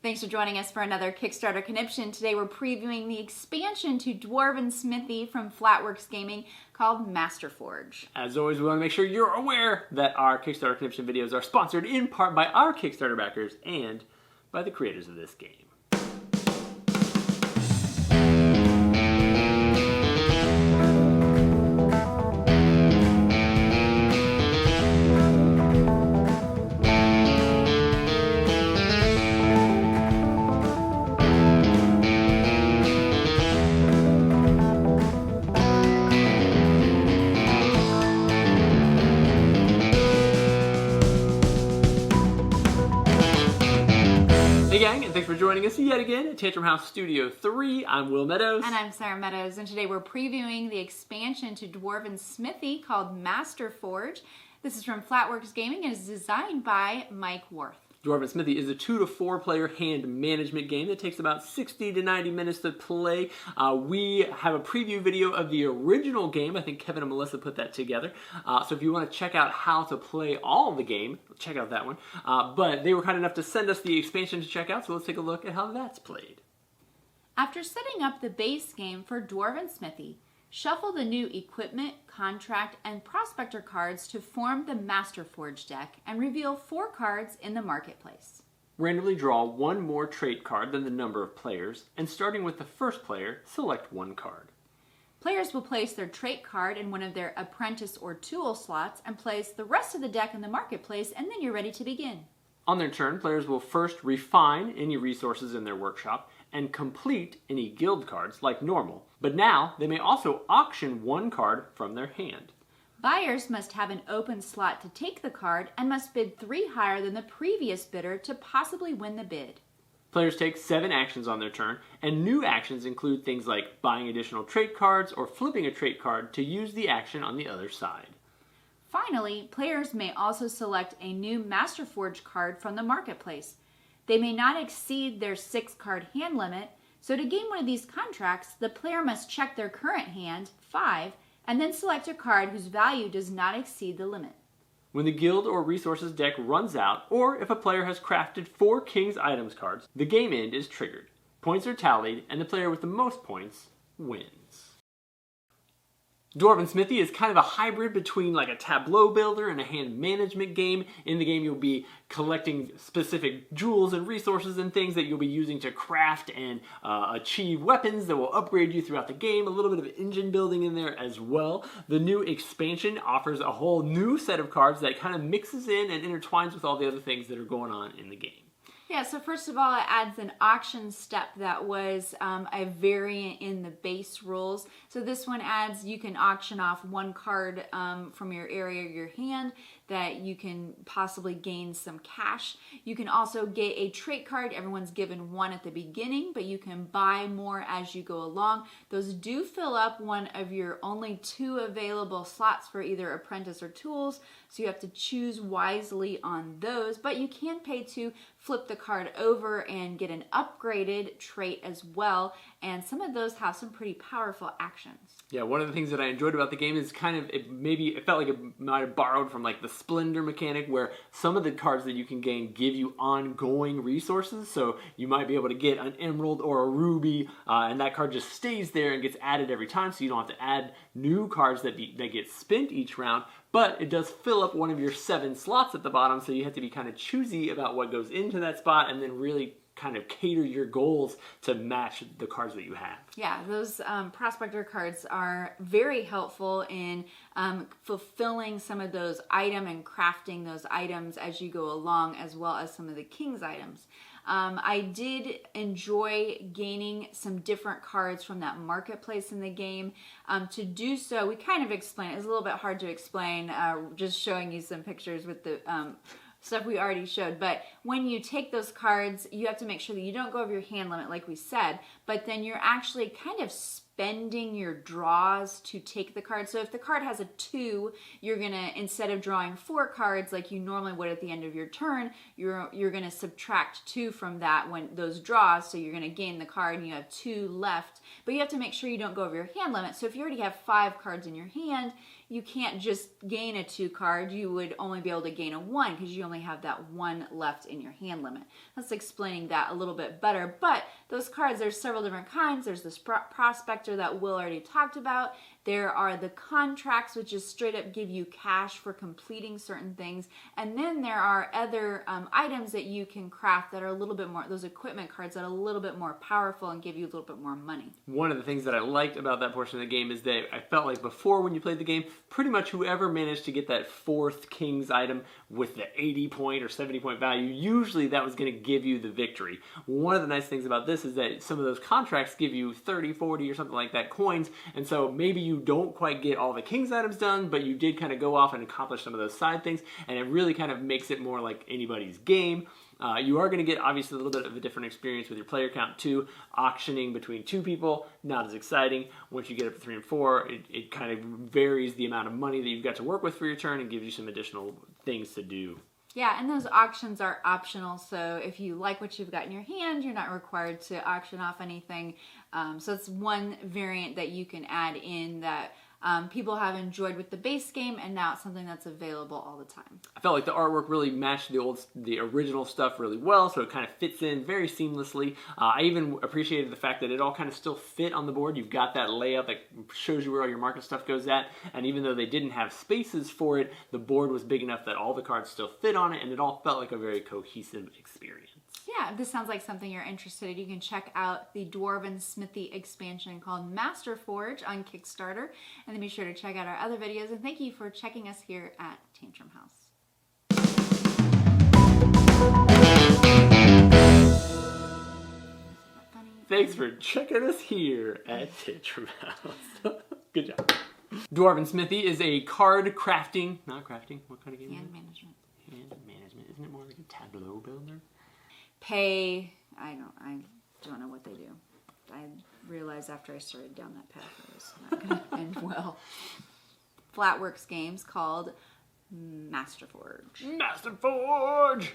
Thanks for joining us for another Kickstarter Conniption. Today we're previewing the expansion to Dwarven Smithy from Flatworks Gaming called Masterforge. As always, we want to make sure you're aware that our Kickstarter Conniption videos are sponsored in part by our Kickstarter backers and by the creators of this game. Hey gang, and thanks for joining us yet again at Tantrum House Studio 3. I'm Will Meadows. And I'm Sara Meadows, and today we're previewing the expansion to Dwarven Smithy called Masterforge. This is from Flatworks Gaming and is designed by Mike Worth. Dwarven Smithy is a 2 to 4 player hand management game that takes about 60 to 90 minutes to play. We have a preview video of the original game. I think Kevin and Melissa put that together. So if you want to check out how to play all of the game, check out that one. But they were kind enough to send us the expansion to check out, so let's take a look at how that's played. After setting up the base game for Dwarven Smithy, shuffle the new equipment, contract, and prospector cards to form the Masterforge deck and reveal 4 cards in the marketplace. Randomly draw one more trait card than the number of players, and starting with the first player, select 1 card. Players will place their trait card in one of their apprentice or tool slots and place the rest of the deck in the marketplace, and then you're ready to begin. On their turn, players will first refine any resources in their workshop and complete any guild cards like normal, but now they may also auction 1 card from their hand. Buyers must have an open slot to take the card and must bid 3 higher than the previous bidder to possibly win the bid. Players take 7 actions on their turn, and new actions include things like buying additional trait cards or flipping a trait card to use the action on the other side. Finally, players may also select a new Masterforge card from the marketplace. They may not exceed their 6-card hand limit, so to gain one of these contracts, the player must check their current hand, 5, and then select a card whose value does not exceed the limit. When the guild or resources deck runs out, or if a player has crafted 4 King's Items cards, the game end is triggered. Points are tallied, and the player with the most points wins. Dwarven Smithy is kind of a hybrid between like a tableau builder and a hand management game. In the game, you'll be collecting specific jewels and resources and things that you'll be using to craft and achieve weapons that will upgrade you throughout the game. A little bit of engine building in there as well. The new expansion offers a whole new set of cards that kind of mixes in and intertwines with all the other things that are going on in the game. Yeah, so first of all, it adds an auction step that was a variant in the base rules. So this one adds, you can auction off 1 card from your area or your hand that you can possibly gain some cash. You can also get a trait card. Everyone's given 1 at the beginning, but you can buy more as you go along. Those do fill up one of your only 2 available slots for either apprentice or tools, so you have to choose wisely on those, but you can pay to flip the card over and get an upgraded trait as well, and some of those have some pretty powerful actions. Yeah, one of the things that I enjoyed about the game is kind of, it felt like it might have borrowed from like the Splendor mechanic, where some of the cards that you can gain give you ongoing resources, so you might be able to get an emerald or a ruby, and that card just stays there and gets added every time, so you don't have to add new cards that get spent each round. But it does fill up one of your 7 slots at the bottom, so you have to be kind of choosy about what goes into that spot and then really kind of cater your goals to match the cards that you have. Yeah, those prospector cards are very helpful in fulfilling some of those and crafting those items as you go along, as well as some of the King's items. I did enjoy gaining some different cards from that marketplace in the game. To do so, we kind of explained, it's a little bit hard to explain, just showing you some pictures with the stuff we already showed, but when you take those cards, you have to make sure that you don't go over your hand limit like we said, but then you're actually kind of spending your draws to take the card. So if the card has a 2, you're gonna, instead of drawing 4 cards like you normally would at the end of your turn, you're gonna subtract 2 from that when those draws, so you're gonna gain the card and you have 2 left, but you have to make sure you don't go over your hand limit. So if you already have 5 cards in your hand, you can't just gain a 2 card. You would only be able to gain a 1 because you only have that 1 left in your hand limit. That's explaining that a little bit better. But those cards, there's several different kinds. There's this Prospector that Will already talked about. There are the contracts, which is straight up give you cash for completing certain things. And then there are other items that you can craft that are a little bit more, those equipment cards that are a little bit more powerful and give you a little bit more money. One of the things that I liked about that portion of the game is that I felt like before when you played the game, pretty much whoever managed to get that 4th King's item with the 80 point or 70 point value, usually that was going to give you the victory. One of the nice things about this is that some of those contracts give you 30, 40 or something like that coins, and so maybe you don't quite get all the King's items done, but you did kind of go off and accomplish some of those side things, and it really kind of makes it more like anybody's game. You are going to get obviously a little bit of a different experience with your player count too. Auctioning between 2 people, not as exciting. Once you get up to 3 and 4, it kind of varies the amount of money that you've got to work with for your turn and gives you some additional things to do. Yeah, and those auctions are optional, so if you like what you've got in your hand, you're not required to auction off anything. So it's one variant that you can add in that people have enjoyed with the base game, and now it's something that's available all the time. I felt like the artwork really matched the original stuff really well, so it kind of fits in very seamlessly. I even appreciated the fact that it all kind of still fit on the board. You've got that layout that shows you where all your market stuff goes at, and even though they didn't have spaces for it, the board was big enough that all the cards still fit on it, and it all felt like a very cohesive experience. Yeah, if this sounds like something you're interested in, you can check out the Dwarven Smithy expansion called Masterforge on Kickstarter. And then be sure to check out our other videos. And thank you for checking us here at Tantrum House. Thanks for checking us here at Tantrum House. Good job. Dwarven Smithy is a card crafting, not crafting, what kind of game? Hand management. Hand management. Isn't it more like a tableau builder? I don't know what they do. I realized after I started down that path it was not going to end well. Flatworks games called Masterforge. Masterforge!